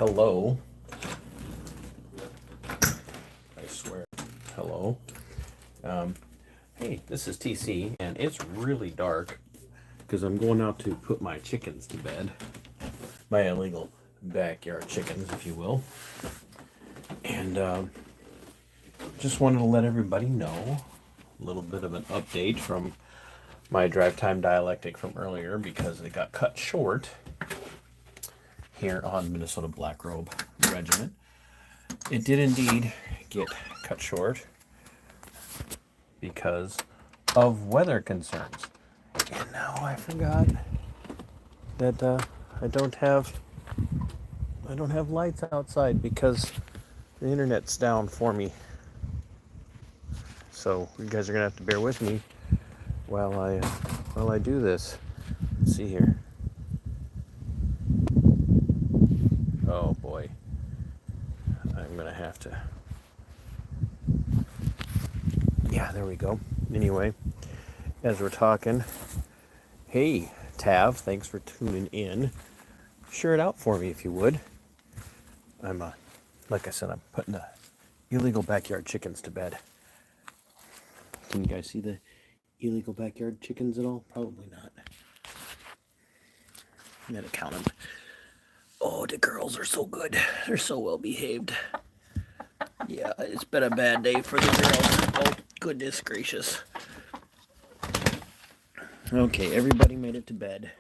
hello. I swear, hello. Hey, this is TC, and it's really dark because I'm going out to put my chickens to bed. My illegal backyard chickens, if you will. And just wanted to let everybody know a little bit of an update from my drive time dialectic from earlier because it got cut short here on Minnesota Black Robe Regiment. It did indeed get cut short because of weather concerns. And now I forgot that I don't have lights outside because the internet's down for me. So you guys are gonna have to bear with me while I do this. Let's see here. Oh boy, I'm gonna have to. Yeah, there we go. Anyway, as we're talking, hey Tav, thanks for tuning in. Share it out for me if you would. I'm like I said, I'm putting the illegal backyard chickens to bed. Can you guys see the illegal backyard chickens at all? Probably not. I'm gonna count them. Oh, the girls are so good. They're so well behaved. Yeah, it's been a bad day for the girls. Oh, goodness gracious. Okay, everybody made it to bed.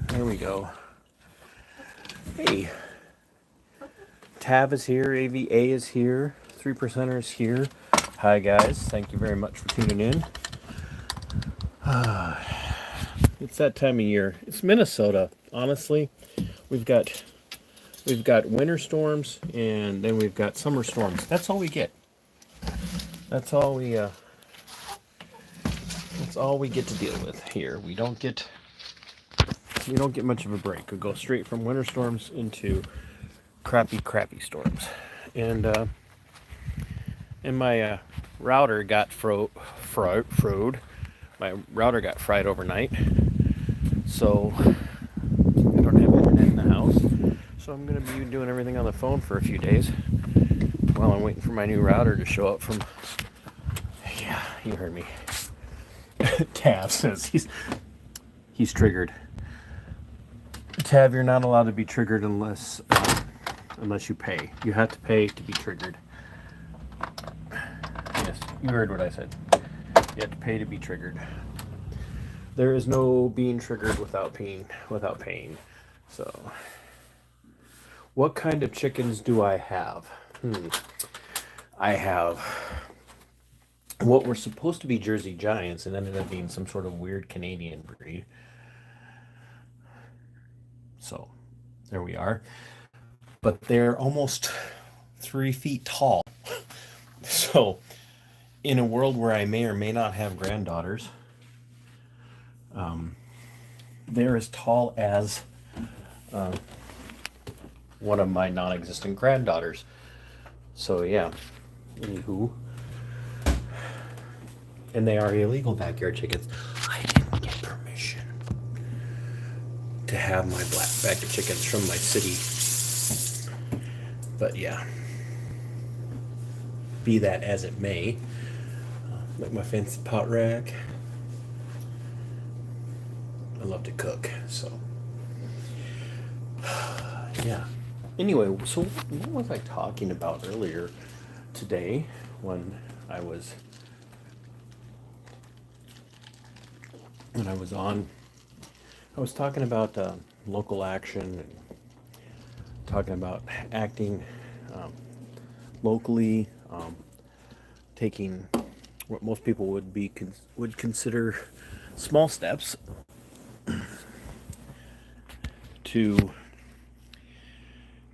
There we go. Hey. Tav is here. AVA is here. 3%er is here. Hi, guys. Thank you very much for tuning in. It's that time of year. It's Minnesota, honestly. We've got winter storms and then we've got summer storms. That's all we get. That's all we get to deal with here. We don't get much of a break. We go straight from winter storms into crappy storms. And my router got froed. My router got fried overnight. So I don't have internet in the house. So I'm going to be doing everything on the phone for a few days while I'm waiting for my new router to show up from... Yeah, you heard me. Tav says he's triggered. Tav, you're not allowed to be triggered unless you pay. You have to pay to be triggered. Yes, you heard what I said. You have to pay to be triggered. There is no being triggered without paying. So, what kind of chickens do I have? I have what were supposed to be Jersey Giants and ended up being some sort of weird Canadian breed. So, there we are. But they're almost 3 feet tall. So, in a world where I may or may not have granddaughters, they're as tall as one of my non-existent granddaughters. So yeah, anywho. And they are illegal backyard chickens. I didn't get permission to have my black backyard chickens from my city. But yeah, be that as it may. Like my fancy pot rack. I love to cook, so yeah. Anyway, so what was I talking about earlier today when I was on? I was talking about local action and talking about acting locally, taking what most people would consider small steps to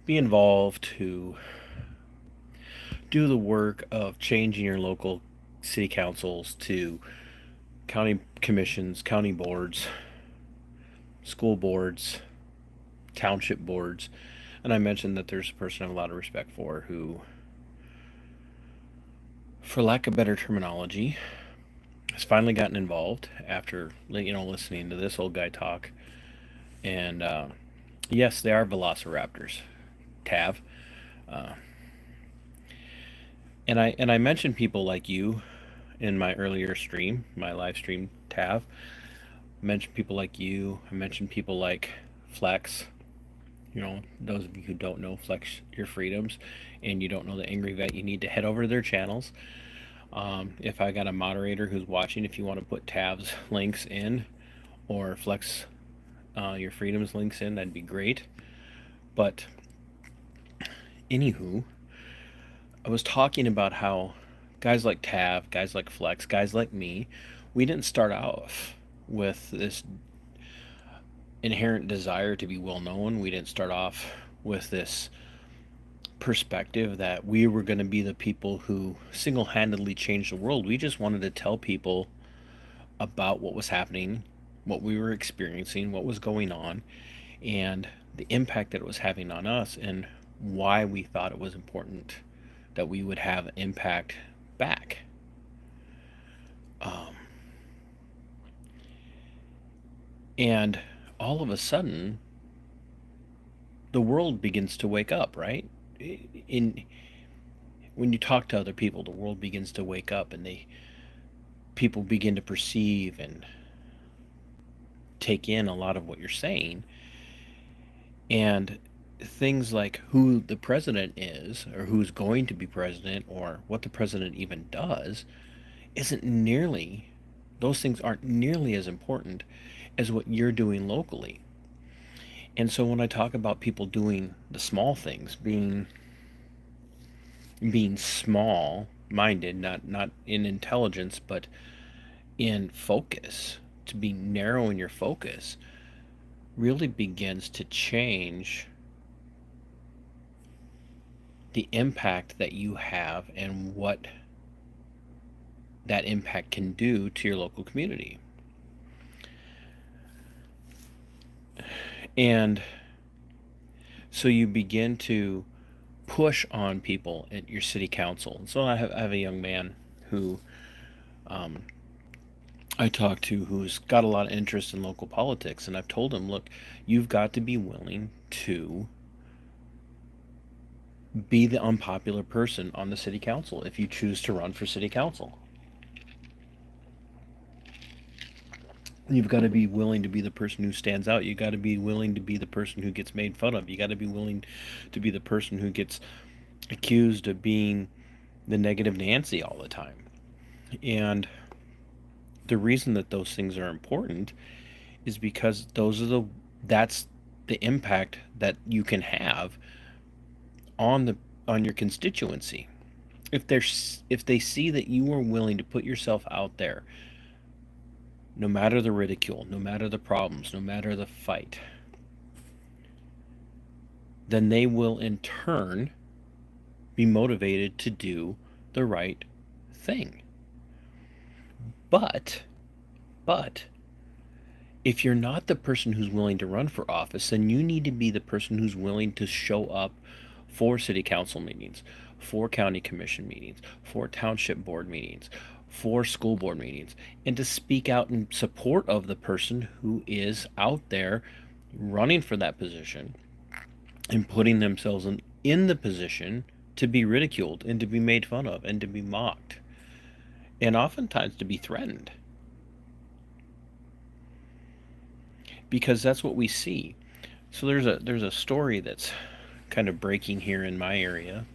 be involved, to do the work of changing your local city councils to county commissions, county boards, school boards, township boards. And I mentioned that there's a person I have a lot of respect for who, for lack of better terminology, has finally gotten involved after listening to this old guy talk. And yes, they are velociraptors. Tav. Uh, and I mentioned people like you in my earlier stream, my live stream, Tav. I mentioned people like you. I mentioned people like Flex. You know, those of you who don't know Flex Your Freedoms and you don't know the Angry Vet, you need to head over to their channels. If I got a moderator who's watching, if you want to put Tav's links in or Flex Your Freedoms links in, that'd be great. But anywho, I was talking about how guys like Tav, guys like Flex, guys like me, we didn't start off with this inherent desire to be well known. We didn't start off with this perspective that we were going to be the people who single handedly changed the world. We just wanted to tell people about what was happening, what we were experiencing, what was going on, and the impact that it was having on us, and why we thought it was important that we would have impact back. Um, and all of a sudden, the world begins to wake up, right? In when you talk to other people, the world begins to wake up, and people begin to perceive and take in a lot of what you're saying. And things like who the president is, or who's going to be president, or what the president even does, isn't nearly, those things aren't nearly as important as what you're doing locally. And so when I talk about people doing the small things, being small minded, not in intelligence, but in focus, to be narrow in your focus, really begins to change the impact that you have and what that impact can do to your local community. And so you begin to push on people at your city council. And so I have a young man who I talk to who's got a lot of interest in local politics, and I've told him, look, you've got to be willing to be the unpopular person on the city council if you choose to run for city council. You've got to be willing to be the person who stands out. You got to be willing to be the person who gets made fun of. You got to be willing to be the person who gets accused of being the negative Nancy all the time. And the reason that those things are important is because that's the impact that you can have on your constituency. If they see that you are willing to put yourself out there, no matter the ridicule, no matter the problems, no matter the fight, then they will in turn be motivated to do the right thing. But if you're not the person who's willing to run for office, then you need to be the person who's willing to show up for city council meetings, for county commission meetings, for township board meetings, for school board meetings, and to speak out in support of the person who is out there running for that position and putting themselves in the position to be ridiculed and to be made fun of and to be mocked and oftentimes to be threatened. Because that's what we see. So there's a story that's kind of breaking here in my area.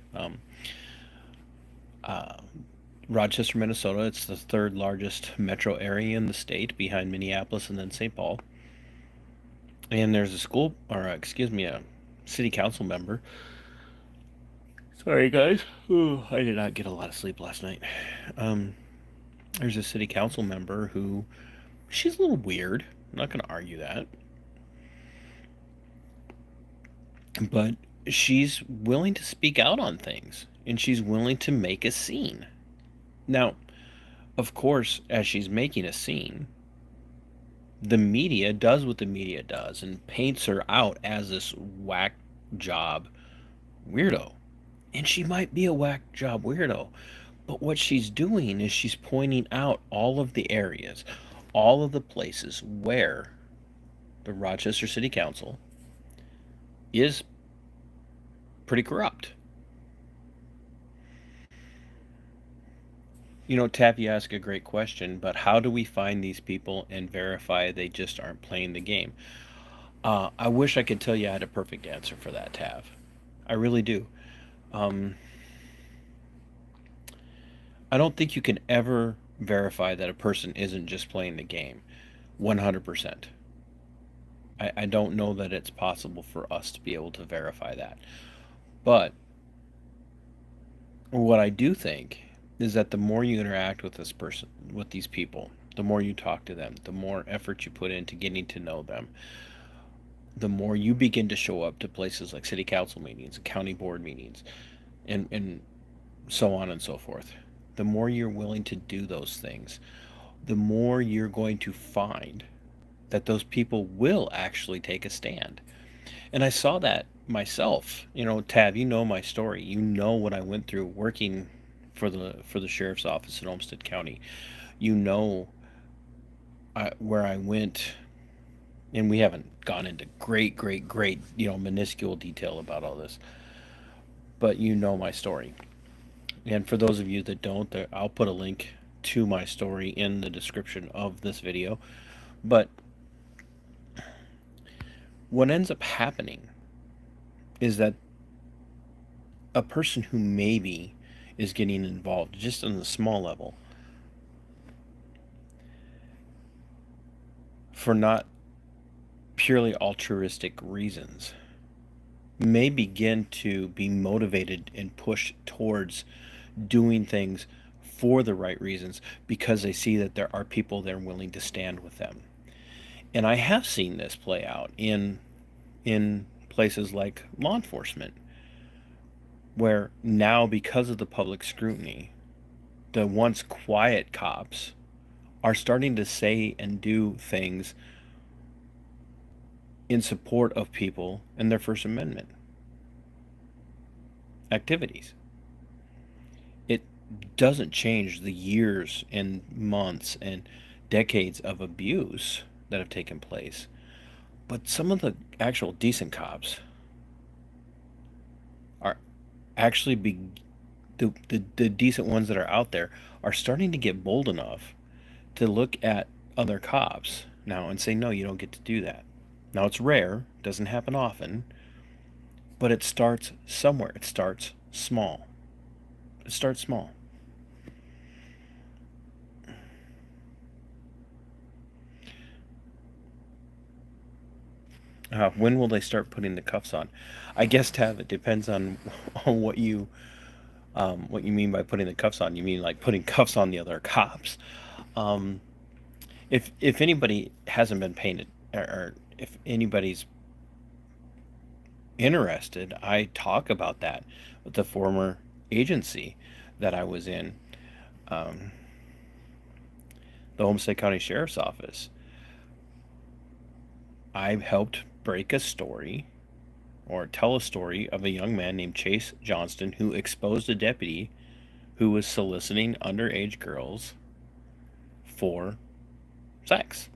Rochester, Minnesota. It's the third largest metro area in the state, behind Minneapolis and then St. Paul. And there's a city council member. Sorry, guys. Ooh, I did not get a lot of sleep last night. There's a city council member who, she's a little weird. I'm not going to argue that. But she's willing to speak out on things, and she's willing to make a scene. Now, of course, as she's making a scene, the media does what the media does and paints her out as this whack job weirdo. And she might be a whack job weirdo, but what she's doing is she's pointing out all of the areas, all of the places where the Rochester City Council is pretty corrupt. Tab, you ask a great question, but how do we find these people and verify they just aren't playing the game? I wish I could tell you I had a perfect answer for that, Tav. I really do. Um, I don't think you can ever verify that a person isn't just playing the game 100%. I don't know that it's possible for us to be able to verify that. But what I do think is that the more you interact with this person, with these people, the more you talk to them, the more effort you put into getting to know them, the more you begin to show up to places like city council meetings and county board meetings and so on and so forth. The more you're willing to do those things, the more you're going to find that those people will actually take a stand. And I saw that myself. Tab, you know my story. You know what I went through working for the sheriff's office in Olmsted County. You know where I went, and we haven't gone into great minuscule detail about all this, but you know my story. And for those of you that don't, I'll put a link to my story in the description of this video. But what ends up happening is that a person who maybe is getting involved just on the small level for not purely altruistic reasons may begin to be motivated and pushed towards doing things for the right reasons because they see that there are people there willing to stand with them. And I have seen this play out in places like law enforcement, where now, because of the public scrutiny, the once quiet cops are starting to say and do things in support of people and their First Amendment activities. It doesn't change the years and months and decades of abuse that have taken place. But some of the actual decent cops are actually the decent ones that are out there are starting to get bold enough to look at other cops now and say, no, you don't get to do that. Now, it's rare, doesn't happen often, but it starts somewhere. It starts small. It starts small. When will they start putting the cuffs on? I guess, Tav, it depends on on what you mean by putting the cuffs on. You mean like putting cuffs on the other cops? Um, if anybody hasn't been painted, or if anybody's interested, I talk about that with the former agency that I was in, um, the Homestead County Sheriff's Office. I helped break a story or tell a story of a young man named Chase Johnston who exposed a deputy who was soliciting underage girls for sex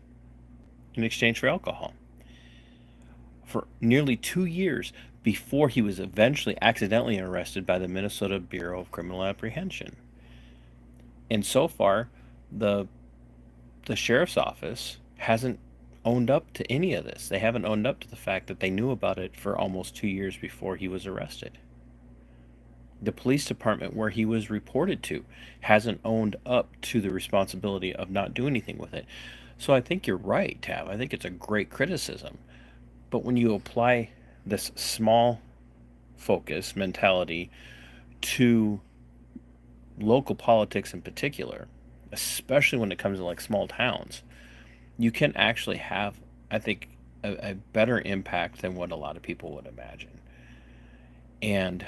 in exchange for alcohol for nearly 2 years before he was eventually accidentally arrested by the Minnesota Bureau of Criminal Apprehension. And so far, the the sheriff's office hasn't owned up to any of this. They haven't owned up to the fact that they knew about it for almost 2 years before he was arrested. The police department where he was reported to hasn't owned up to the responsibility of not doing anything with it. So I think you're right, Tab. I think it's a great criticism. But when you apply this small focus mentality to local politics in particular, especially when it comes to like small towns, you can actually have, I think, a better impact than what a lot of people would imagine. And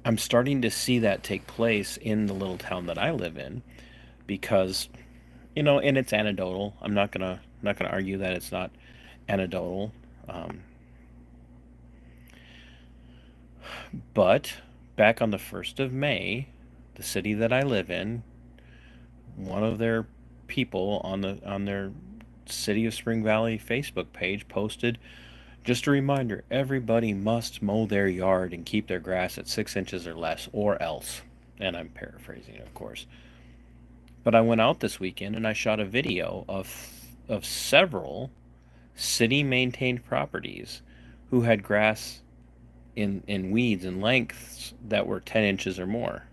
I'm starting to see that take place in the little town that I live in because, and it's anecdotal. I'm not gonna argue that it's not anecdotal. Um, but back on the 1st of May, the city that I live in, one of their people on their City of Spring Valley Facebook page posted Just a reminder, everybody must mow their yard and keep their grass at 6 inches or less, or else. And I'm paraphrasing, of course. But I went out this weekend and I shot a video of several city maintained properties who had grass in weeds and lengths that were 10 inches or more.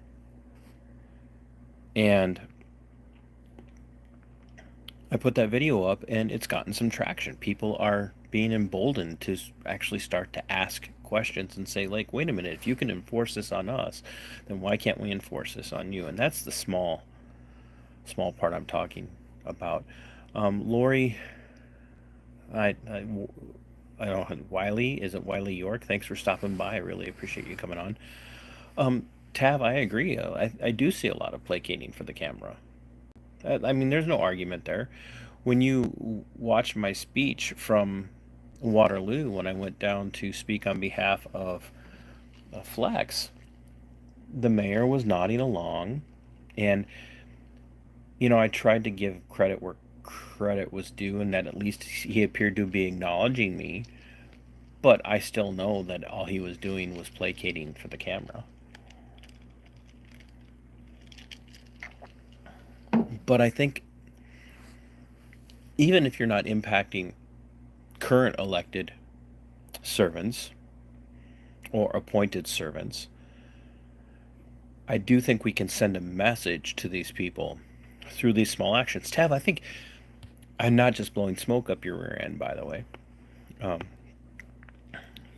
And I put that video up and it's gotten some traction. People are being emboldened to actually start to ask questions and say, like, wait a minute, if you can enforce this on us, then why can't we enforce this on you? And that's the small part I'm talking about. Lori, I don't know, Wiley, is it Wiley York? Thanks for stopping by. I really appreciate you coming on. Tav, I agree. I do see a lot of placating for the camera. I mean, there's no argument there. When you watch my speech from Waterloo, when I went down to speak on behalf of Flex, the mayor was nodding along, and I tried to give credit where credit was due, and that at least he appeared to be acknowledging me. But I still know that all he was doing was placating for the camera. But I think even if you're not impacting current elected servants or appointed servants, I do think we can send a message to these people through these small actions. Tav, I think I'm not just blowing smoke up your rear end, by the way.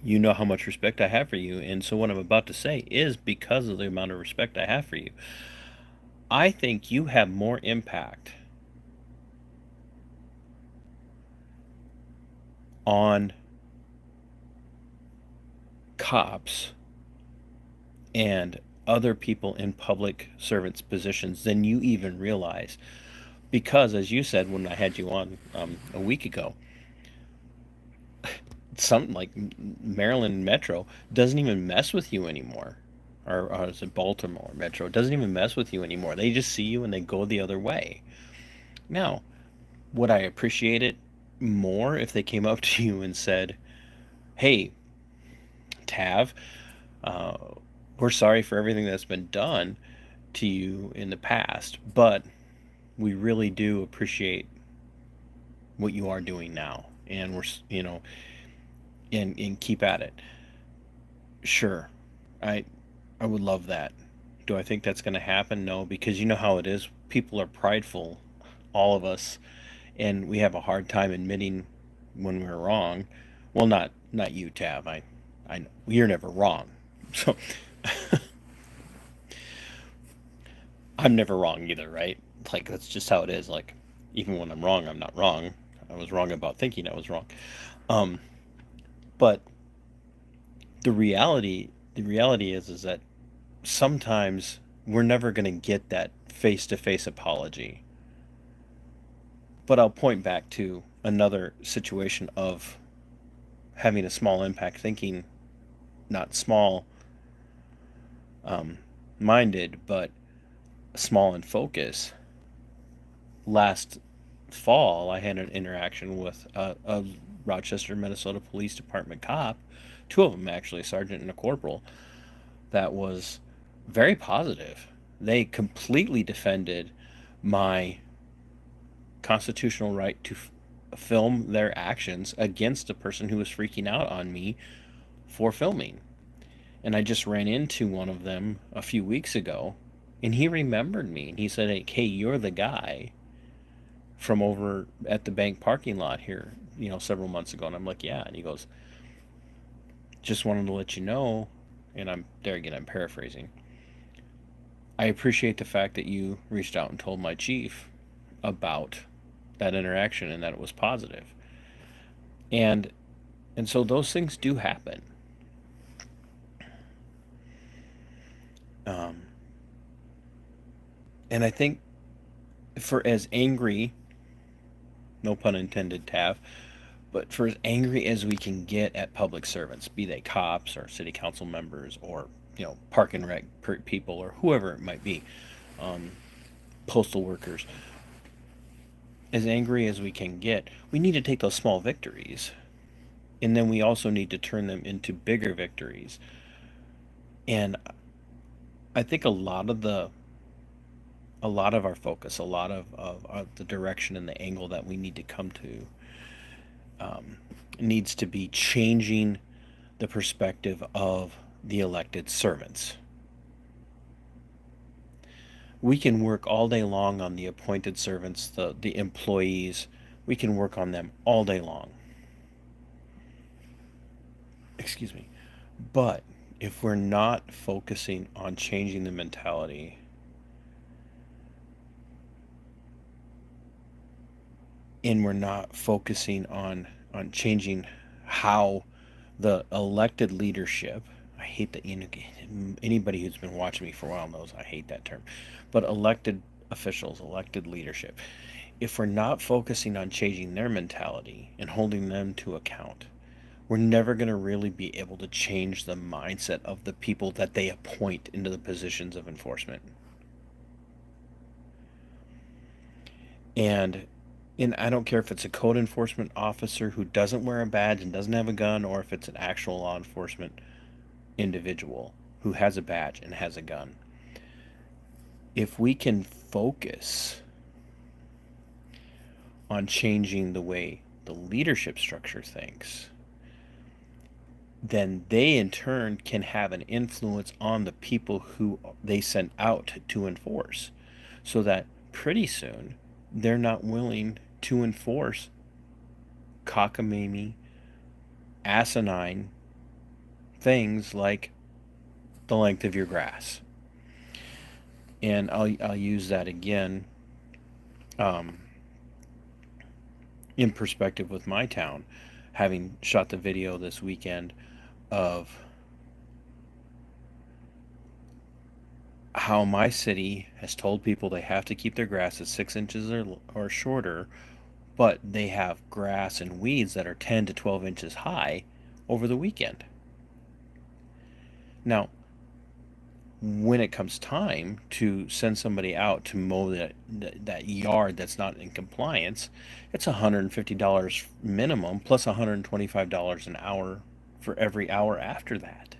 You know how much respect I have for you, and so what I'm about to say is because of the amount of respect I have for you. I think you have more impact on cops and other people in public servants positions than you even realize. Because, as you said when I had you on a week ago, something like Maryland Metro doesn't even mess with you anymore. Or is it Baltimore Metro? It doesn't even mess with you anymore. They just see you and they go the other way. Now, would I appreciate it more if they came up to you and said, hey, Tav, we're sorry for everything that's been done to you in the past, but we really do appreciate what you are doing now, and we're, and keep at it. Sure, I would love that. Do I think that's going to happen? No, because you know how it is. People are prideful, all of us, and we have a hard time admitting when we're wrong. Well, not you, Tav. I know you're never wrong. So I'm never wrong either, right? Like, that's just how it is. Like, even when I'm wrong, I'm not wrong. I was wrong about thinking I was wrong. But the reality is that sometimes we're never going to get that face-to-face apology. But I'll point back to another situation of having a small impact thinking, not small minded, but small in focus. Last fall, I had an interaction with a Rochester, Minnesota Police Department cop, two of them actually, a sergeant and a corporal, that was very positive. They completely defended my constitutional right to film their actions against a person who was freaking out on me for filming. And I just ran into one of them a few weeks ago, and he remembered me, and he said, hey, you're the guy from over at the bank parking lot here, several months ago. And I'm like, yeah. And he goes, just wanted to let you know, and I'm paraphrasing, I appreciate the fact that you reached out and told my chief about that interaction and that it was positive. And so those things do happen. And I think for as angry, no pun intended, Tav, but for as angry as we can get at public servants, be they cops or city council members or, park and rec people or whoever it might be, postal workers, as angry as we can get, we need to take those small victories And then we also need to turn them into bigger victories. And I think a lot of our focus, a lot of the direction and the angle that we need to come to needs to be changing the perspective of the elected servants. We can work all day long on the appointed servants, the employees. We can work on them all day long. Excuse me. But if we're not focusing on changing the mentality, and we're not focusing on changing how the elected leadership, I hate that, anybody who's been watching me for a while knows I hate that term, but elected officials, elected leadership, if we're not focusing on changing their mentality and holding them to account, we're never going to really be able to change the mindset of the people that they appoint into the positions of enforcement. And I don't care if it's a code enforcement officer who doesn't wear a badge and doesn't have a gun, or if it's an actual law enforcement individual who has a badge and has a gun. If we can focus on changing the way the leadership structure thinks, then they in turn can have an influence on the people who they send out to enforce, so that pretty soon they're not willing to enforce cockamamie, asinine things like the length of your grass. And I'll use that again in perspective with my town, having shot the video this weekend of how my city has told people they have to keep their grass at 6 inches or shorter, but they have grass and weeds that are 10 to 12 inches high over the weekend. Now, when it comes time to send somebody out to mow that yard that's not in compliance, it's $150 minimum plus $125 an hour for every hour after that.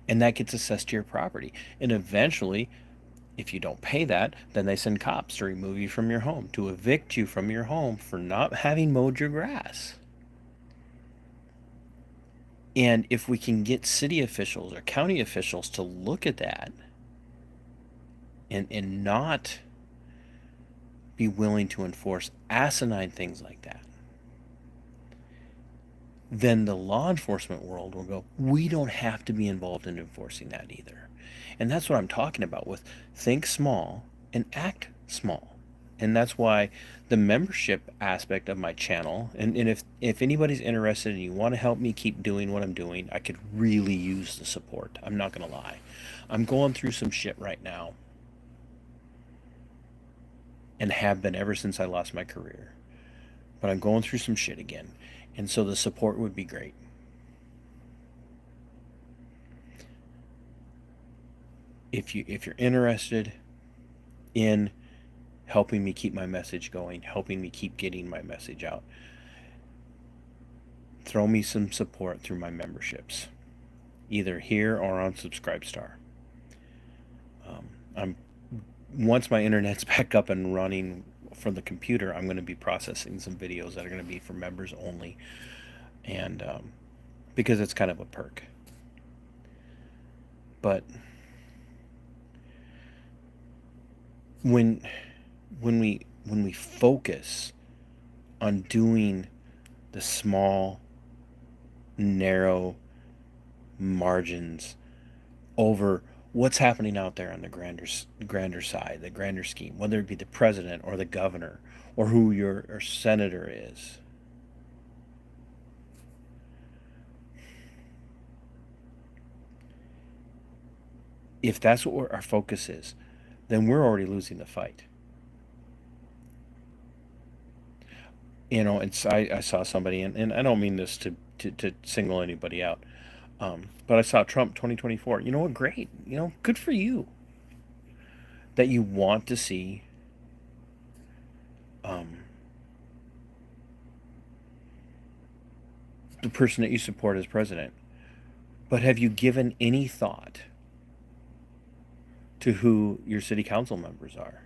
And that gets assessed to your property. And eventually, if you don't pay that, then they send cops to remove you from your home, to evict you from your home for not having mowed your grass. And if we can get city officials or county officials to look at that and not be willing to enforce asinine things like that, then the law enforcement world will go, we don't have to be involved in enforcing that either. And that's what I'm talking about with think small and act small. And that's why the membership aspect of my channel, and if anybody's interested and you want to help me keep doing what I'm doing, I could really use the support. I'm not going to lie. I'm going through some shit right now and have been ever since I lost my career. But I'm going through some shit again. And so the support would be great. If you're interested in helping me keep my message going, helping me keep getting my message out, throw me some support through my memberships, either here or on Subscribestar. I'm once my internet's back up and running from the computer, I'm going to be processing some videos that are going to be for members only, and because it's kind of a perk. But when we focus on doing the small, narrow margins over what's happening out there on the grander side, the grander scheme, whether it be the president or the governor or who your senator is, if that's what our focus is, then we're already losing the fight. I saw somebody, and I don't mean this to single anybody out, but I saw Trump 2024. You know what? Great. Good for you that you want to see the person that you support as president. But have you given any thought to who your city council members are?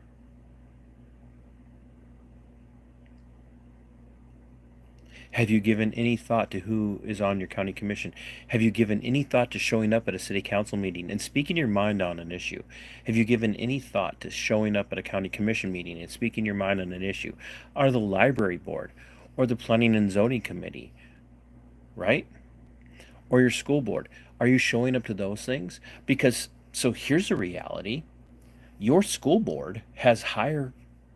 Have you given any thought to who is on your county commission? Have you given any thought to showing up at a city council meeting and speaking your mind on an issue? Have you given any thought to showing up at a county commission meeting and speaking your mind on an issue? Or the library board, or the planning and zoning committee, right? Or your school board? Are you showing up to those things? Because, so here's the reality. Your school board has higher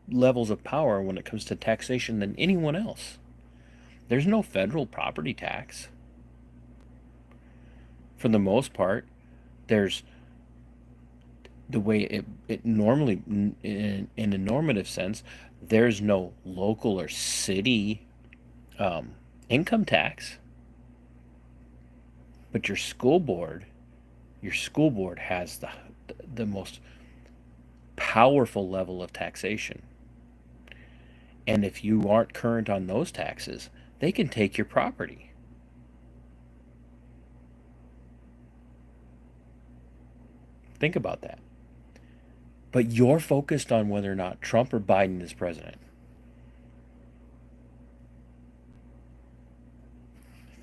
levels of power when it comes to taxation than anyone else. There's no federal property tax. For the most part, there's the way it normally, in a normative sense, there's no local or city income tax. But your school board has the most powerful level of taxation. And if you aren't current on those taxes, they can take your property. Think about that. But you're focused on whether or not Trump or Biden is president.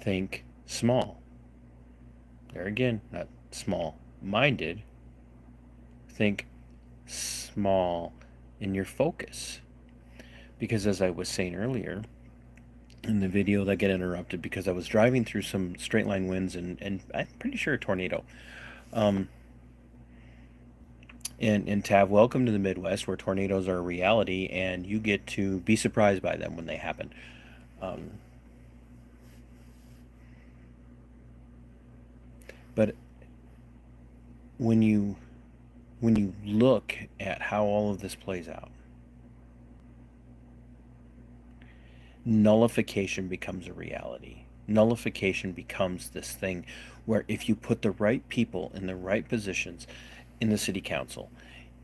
Think small. There again, not small-minded. Think small in your focus. Because as I was saying earlier, in the video that got interrupted because I was driving through some straight line winds and I'm pretty sure a tornado. And Tav, welcome to the Midwest where tornadoes are a reality and you get to be surprised by them when they happen. But when you look at how all of this plays out, nullification becomes a reality. Nullification becomes this thing where if you put the right people in the right positions in the city council,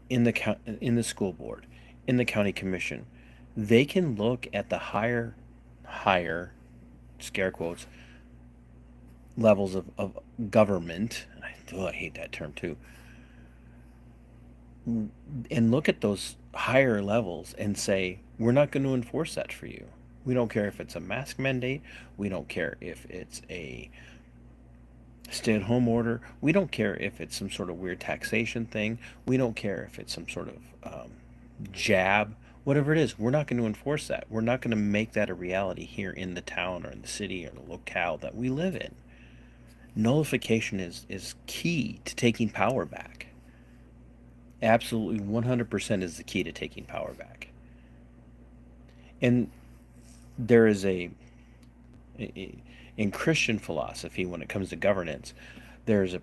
in the school board, in the county commission, they can look at the higher scare quotes levels of government. I hate that term too. And look at those higher levels and say, we're not going to enforce that for you. We don't care if it's a mask mandate. We don't care if it's a stay-at-home order. We don't care if it's some sort of weird taxation thing. We don't care if it's some sort of jab. Whatever it is, we're not going to enforce that. We're not going to make that a reality here in the town or in the city or the locale that we live in. Nullification is key to taking power back. Absolutely 100% is the key to taking power back. And there is in Christian philosophy, when it comes to governance, there's a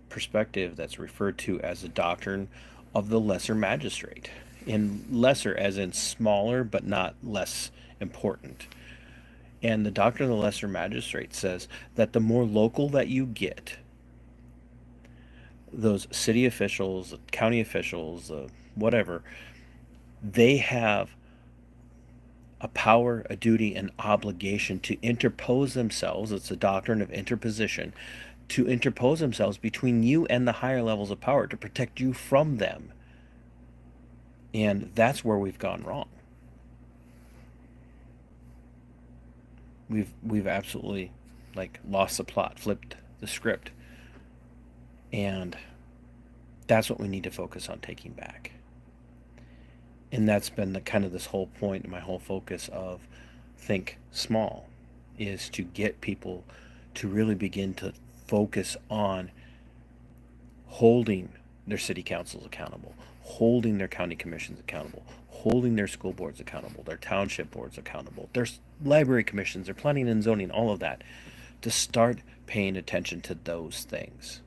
perspective that's referred to as the doctrine of the lesser magistrate. In lesser as in smaller, but not less important. And the doctrine of the lesser magistrate says that the more local that you get, those city officials, county officials, whatever, they have a power, a duty, an obligation to interpose themselves. It's the doctrine of interposition, to interpose themselves between you and the higher levels of power to protect you from them. And that's where we've gone wrong. We've absolutely lost the plot, flipped the script. And that's what we need to focus on taking back. And that's been the kind of this whole point and my whole focus of think small, is to get people to really begin to focus on holding their city councils accountable, holding their county commissions accountable, holding their school boards accountable, their township boards accountable, their library commissions, their planning and zoning, all of that, to start paying attention to those things.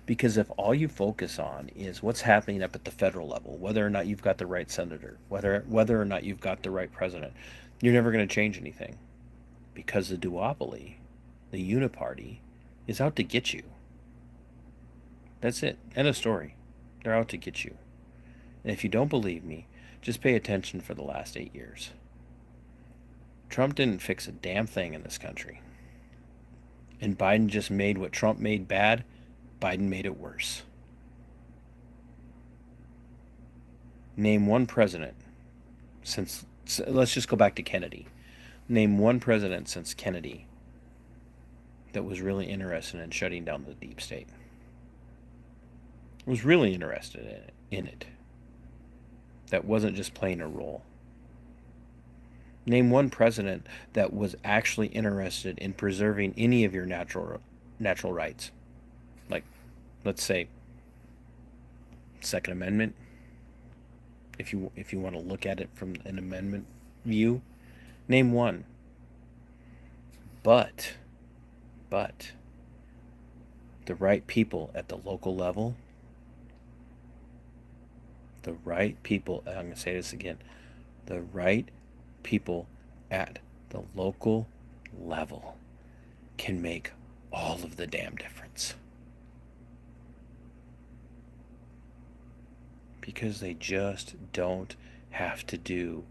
Because if all you focus on is what's happening up at the federal level, whether or not you've got the right senator, whether or not you've got the right president, you're never going to change anything. Because the duopoly, the uniparty, is out to get you. That's it. End of story. They're out to get you. And if you don't believe me, just pay attention for the last 8 years. Trump didn't fix a damn thing in this country. And Biden just made what Trump made bad, Biden made it worse. Name one president since, let's just go back to Kennedy. Name one president since Kennedy that was really interested in shutting down the deep state. Was really interested in it. That wasn't just playing a role. Name one president that was actually interested in preserving any of your natural rights. Like, let's say, Second Amendment. If you want to look at it from an amendment view, name one. But the right people at the local level, the right people, I'm going to say this again, the right people at the local level can make all of the damn difference. Because they just don't have to do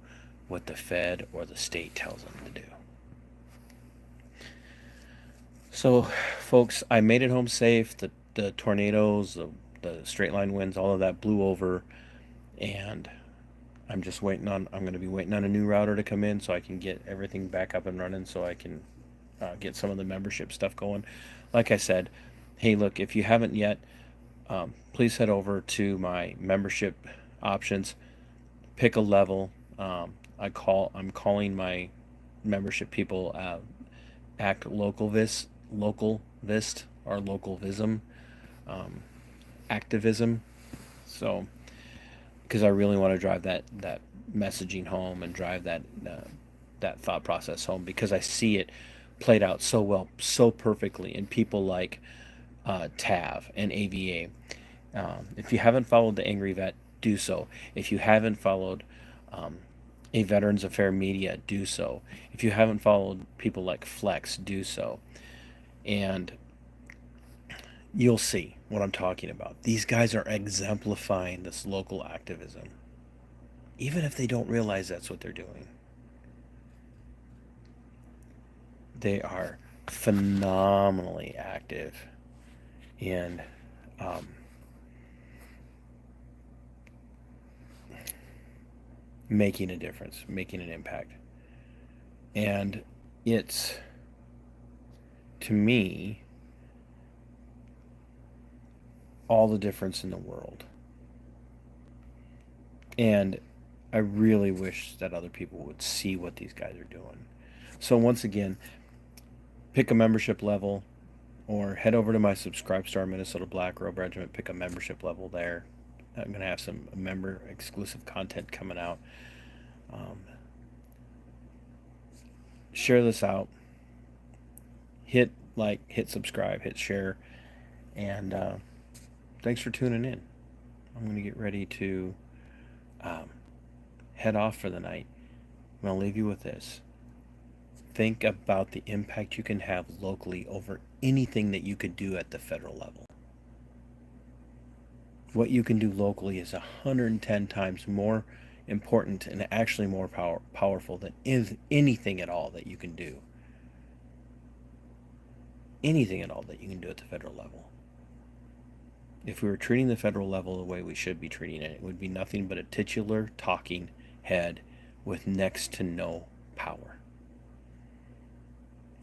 what the Fed or the state tells them to do. So, folks, I made it home safe. The tornadoes, the straight line winds, all of that blew over, and I'm going to be waiting on a new router to come in so I can get everything back up and running, so I can get some of the membership stuff going. Like I said, hey, look, if you haven't yet, please head over to my membership options, pick a level. I'm calling my membership people Act Localvist or Localvism, activism. So, because I really want to drive that messaging home and drive that thought process home, because I see it played out so well, so perfectly in people like TAV and AVA. If you haven't followed the Angry Vet, do so. If you haven't followed a Veterans Affair Media, do so. If you haven't followed people like Flex, do so. And you'll see what I'm talking about. These guys are exemplifying this local activism, even if they don't realize that's what they're doing. They are phenomenally active in making a difference, making an impact. And it's, to me, all the difference in the world. And I really wish that other people would see what these guys are doing. So once again, pick a membership level, or head over to my Subscribe Star Minnesota Black Robe Regiment, pick a membership level there. I'm going to have some member exclusive content coming out. Share this out. Hit like, hit subscribe, hit share. And thanks for tuning in. I'm going to get ready to head off for the night. I'm going to leave you with this. Think about the impact you can have locally over anything that you could do at the federal level. What you can do locally is 110 times more important and actually more powerful than anything at all that you can do. Anything at all that you can do at the federal level. If we were treating the federal level the way we should be treating it, it would be nothing but a titular talking head with next to no power.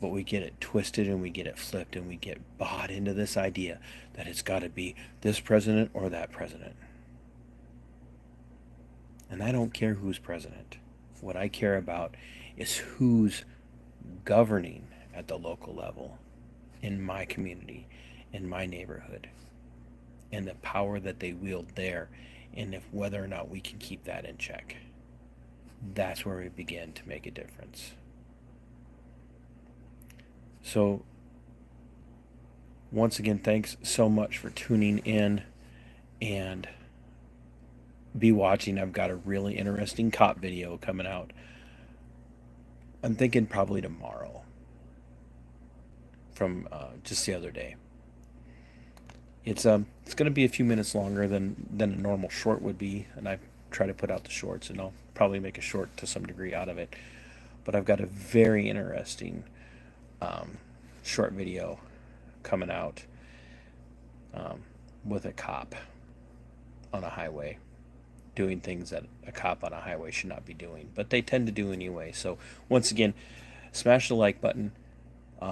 But we get it twisted and we get it flipped and we get bought into this idea that it's got to be this president or that president. And I don't care who's president. What I care about is who's governing at the local level, in my community, in my neighborhood, and the power that they wield there, and if whether or not we can keep that in check. That's where we begin to make a difference. So, once again, thanks so much for tuning in, and be watching. I've got a really interesting cop video coming out. I'm thinking probably tomorrow, from just the other day. It's going to be a few minutes longer than a normal short would be, and I try to put out the shorts, and I'll probably make a short to some degree out of it. But I've got a very interesting short video coming out with a cop on a highway doing things that a cop on a highway should not be doing, but they tend to do anyway. So once again, smash the like button,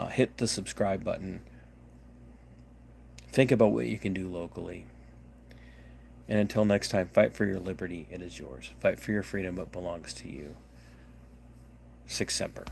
hit the subscribe button, think about what you can do locally. And until next time, fight for your liberty, it is yours. Fight for your freedom, it belongs to you. Sic Semper.